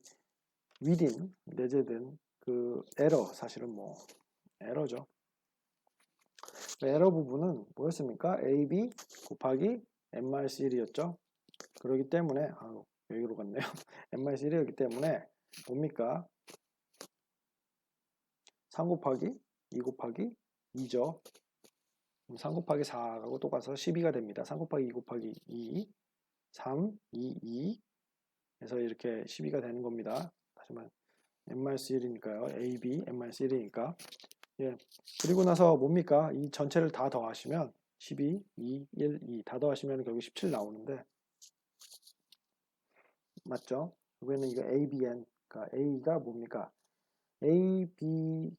within 내재된 그 에러 사실은 뭐 에러죠. 에러 부분은 뭐였습니까? AB 곱하기 n-1이었죠. 그렇기 때문에 여기로 갔네요. n-1이었기 때문에 뭡니까? 3 곱하기 2 곱하기 2죠. 3 곱하기 4하고 똑같아서 12가 됩니다. 3 곱하기 2 곱하기 2, 3, 2, 2 해서 이렇게 12가 되는 겁니다. 다시 말해 n-1이니까요. AB n-1이니까 예. 그리고 나서 뭡니까? 이 전체를 다 더하시면 12, 2, 1, 2 다 더하시면 결국 17 나오는데 맞죠? 여기는 이거 ABN 그러니까 A가 뭡니까? ABN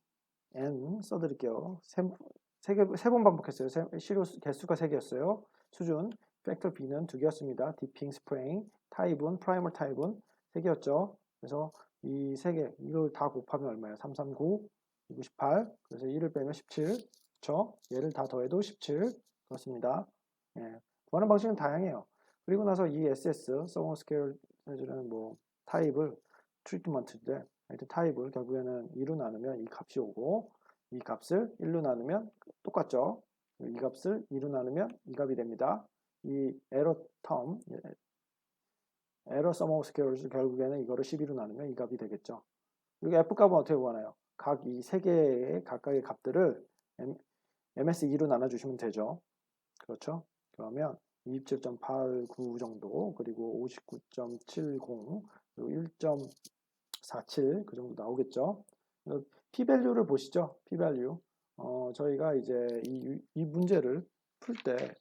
써드릴게요. 세 번 반복했어요. 시료 개수가 3개였어요. 수준 팩터 B는 2개였습니다. 디핑, 스프레잉, 타입은 프라이머 타입은 3개였죠. 그래서 이 3개 이걸 다 곱하면 얼마예요? 339, 98 그래서 1을 빼면 17 그렇죠? 얘를 다 더해도 17 그렇습니다. 예. 구하는 방식은 다양해요. 그리고 나서 이 SS, 서머 스케일이라는 뭐 타입을 트리트먼트인데 하여튼 타입을 결국에는 2로 나누면 이 값이 오고 이 값을 1로 나누면 똑같죠. 이 값을 2로 나누면 이 값이 됩니다. 이 에러 텀, 에러 서머 오브 스퀘어를 결국에는 이거를 12로 나누면 이 값이 되겠죠. 그리고 F값은 어떻게 구하나요? 각 이 세 개의 각각의 값들을 MS2로 나눠주시면 되죠. 그렇죠? 그러면 27.89 정도, 그리고 59.70, 그리고 1.47 그 정도 나오겠죠. p-value를 보시죠. p-value. 저희가 이제 이 문제를 풀 때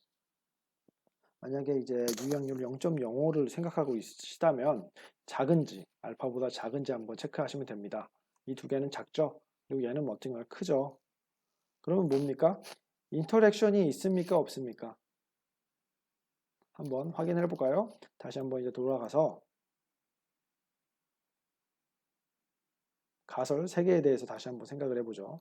만약에 이제 유형률 0.05를 생각하고 있으시다면 작은지 알파보다 작은지 한번 체크하시면 됩니다. 이 두 개는 작죠. 그리고 얘는 어떤가요? 크죠. 그러면 뭡니까? 인터랙션이 있습니까? 없습니까? 한번 확인해 볼까요? 다시 한번 이제 돌아가서 가설 3개에 대해서 다시 한번 생각을 해보죠.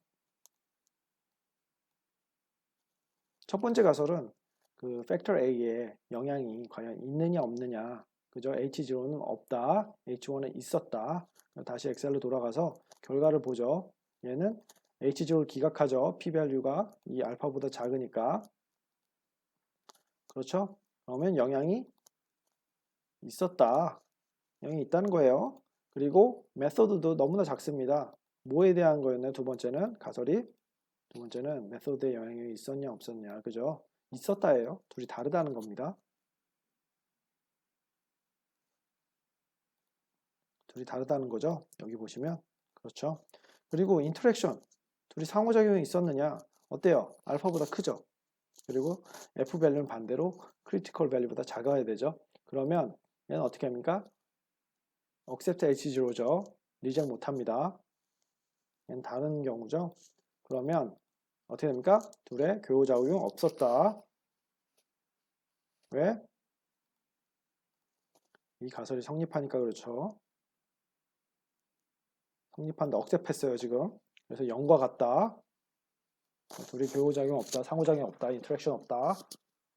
첫 번째 가설은 그 팩터 A에 영향이 과연 있느냐 없느냐 그죠? H0는 없다, H1은 있었다. 다시 엑셀로 돌아가서 결과를 보죠. 얘는 H0를 기각하죠. p-value가 이 알파보다 작으니까 그렇죠? 그러면 영향이 있었다. 영향이 있다는 거예요. 그리고 메소드도 너무나 작습니다. 뭐에 대한 거였나요? 두 번째는 가설이 두 번째는 메소드에 영향이 있었냐 없었냐 그죠? 있었다예요. 둘이 다르다는 겁니다. 둘이 다르다는 거죠. 여기 보시면 그렇죠. 그리고 인터랙션 둘이 상호작용이 있었느냐 어때요? 알파보다 크죠. 그리고 F 밸류는 반대로 크리티컬 밸류보다 작아야 되죠. 그러면 얘는 어떻게 합니까? accept H0죠. 리젝 못합니다. 얘는 다른 경우죠. 그러면 어떻게 됩니까? 둘의 교호작용 없었다. 왜? 이 가설이 성립하니까 그렇죠. 성립한데 억셉했어요 지금. 그래서 0과 같다. 둘이 교호작용 없다. 상호작용 없다. 인터랙션 없다.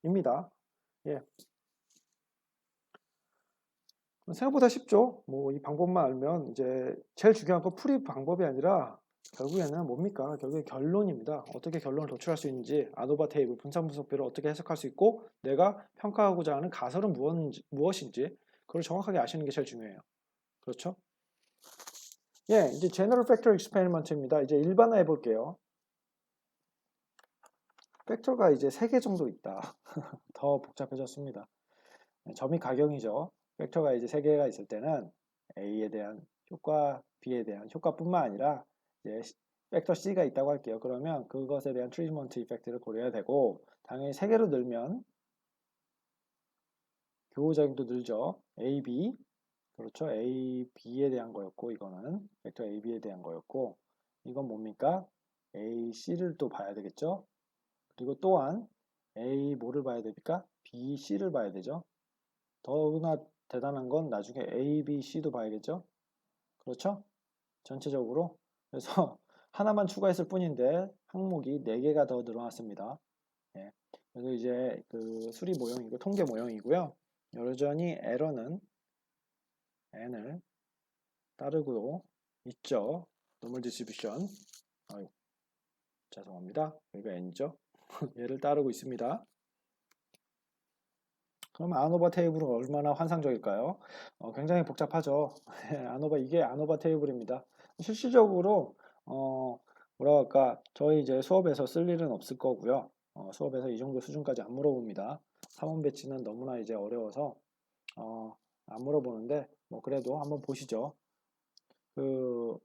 입니다. 예. 생각보다 쉽죠. 뭐 이 방법만 알면 이제 제일 중요한 건 풀이 방법이 아니라 결국에는 뭡니까? 결국에 결론입니다. 어떻게 결론을 도출할 수 있는지 아노바 테이블 분산분석표를 어떻게 해석할 수 있고 내가 평가하고자 하는 가설은 무엇인지 그걸 정확하게 아시는 게 제일 중요해요. 그렇죠? 예, 이제 제너럴 팩터 익스페리먼트입니다. 이제 일반화해 볼게요. 팩터가 이제 3개 정도 있다. 더 복잡해졌습니다. 점이 가경이죠. 팩터가 이제 3개가 있을 때는 A에 대한 효과 B에 대한 효과뿐만 아니라 이제 팩터 C가 있다고 할게요. 그러면 그것에 대한 트리트먼트 이펙트를 고려해야 되고 당연히 3개로 늘면 교호작용도 늘죠. A, B 그렇죠. A, B에 대한 거였고 이거는 벡터 A, B에 대한 거였고 이건 뭡니까? A, C를 또 봐야 되겠죠. 그리고 또한 A 뭐를 봐야 됩니까? B, C를 봐야 되죠. 더구나 대단한 건 나중에 A, B, C도 봐야겠죠. 그렇죠? 전체적으로. 그래서 하나만 추가했을 뿐인데 항목이 4개가 더 늘어났습니다. 예. 그래서 이제 그 수리 모형이고 통계 모형이고요. 여전히 에러는 n을 따르고 있죠. 노멀 디스트리뷰션. 죄송합니다. 여기가 n이죠. 얘를 따르고 있습니다. 그럼 아노바 테이블은 얼마나 환상적일까요? 굉장히 복잡하죠. 이게 아노바 테이블입니다. 실질적으로 뭐랄까 저희 이제 수업에서 쓸 일은 없을 거고요. 수업에서 이 정도 수준까지 안 물어봅니다. 3원 배치는 너무나 이제 어려워서 안 물어보는데 뭐 그래도 한번 보시죠. 그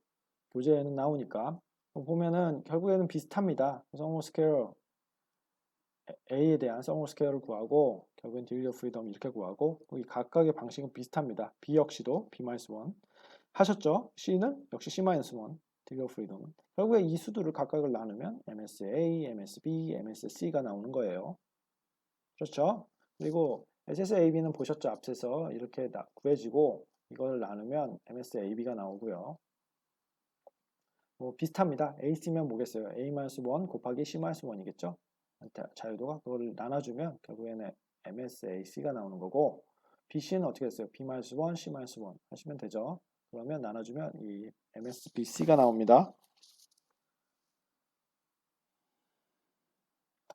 교재에는 나오니까 보면은 결국에는 비슷합니다. 성우 스퀘어 A에 대한 성우 스퀘어를 구하고 결국엔 디그리 오브 프리덤 이렇게 구하고 이 각각의 방식은 비슷합니다. B 역시도 B-1 하셨죠? C는 역시 C-1 디그리 오브 프리덤은 결국에 이 수두를 각각을 나누면 MSA, MSB, MSC가 나오는 거예요. 그렇죠? 그리고 SSAB는 보셨죠? 앞에서 이렇게 구해지고 이걸 나누면 MSAB가 나오고요. 뭐 비슷합니다. AC면 뭐겠어요? A-1 곱하기 C-1이겠죠? 자유도가 그걸 나눠주면 결국에는 MSAC가 나오는 거고 BC는 어떻게 했어요? B-1, C-1 하시면 되죠. 그러면 나눠주면 이 MSBC가 나옵니다.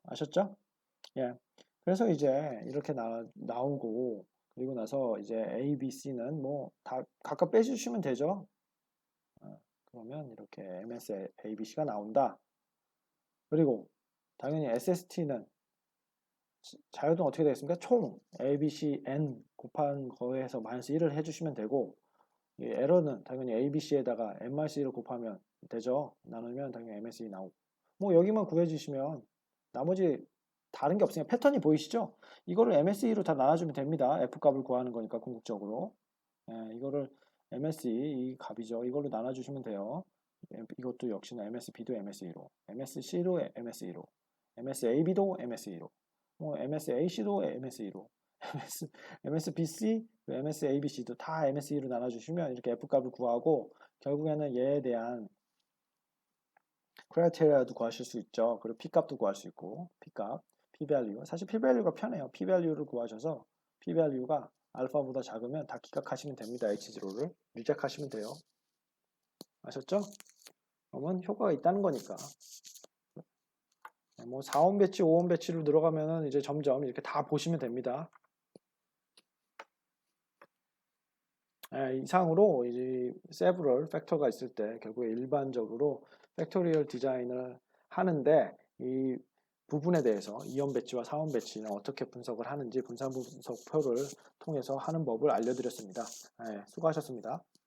아셨죠? 예. 그래서 이제 이렇게 나오고 그리고 나서 이제 A, B, C는 뭐 다 각각 빼주시면 되죠. 그러면 이렇게 MSABC가 나온다. 그리고 당연히 SST는 자유도는 어떻게 되겠습니까? 총 ABC N 곱한 거에서 마이너스 1을 해주시면 되고 이 에러는 당연히 ABC에다가 M-1을 곱하면 되죠. 나누면 당연히 MSE 나오고 뭐 여기만 구해주시면 나머지 다른 게 없으니까 패턴이 보이시죠? 이거를 MSE로 다 나눠주면 됩니다. F값을 구하는 거니까 궁극적으로 이거를 MSE 이 값이죠. 이걸로 나눠주시면 돼요. 이것도 역시나 MSB도 MSE로 MSC로 MSE로 MSAB도 MSE로 뭐 MSAC도 MSE로 MSBC, MSABC도 다 MSE로 나눠주시면 이렇게 F값을 구하고 결국에는 얘에 대한 크라이테리아도 구하실 수 있죠. 그리고 P값도 구할 수 있고 P값, P-value 사실 P-value가 편해요. P-value를 구하셔서 P-value가 알파보다 작으면 다 기각하시면 됩니다. H0를 유작하시면 돼요. 아셨죠? 그러면 효과가 있다는 거니까 뭐 4원 배치, 5원 배치로 들어가면은 이제 점점 이렇게 다 보시면 됩니다. 이상으로 이제 several 팩터가 있을 때 결국에 일반적으로 팩토리얼 디자인을 하는데 이 부분에 대해서 2원 배치와 4원 배치는 어떻게 분석을 하는지 분산 분석표를 통해서 하는 법을 알려드렸습니다. 수고하셨습니다.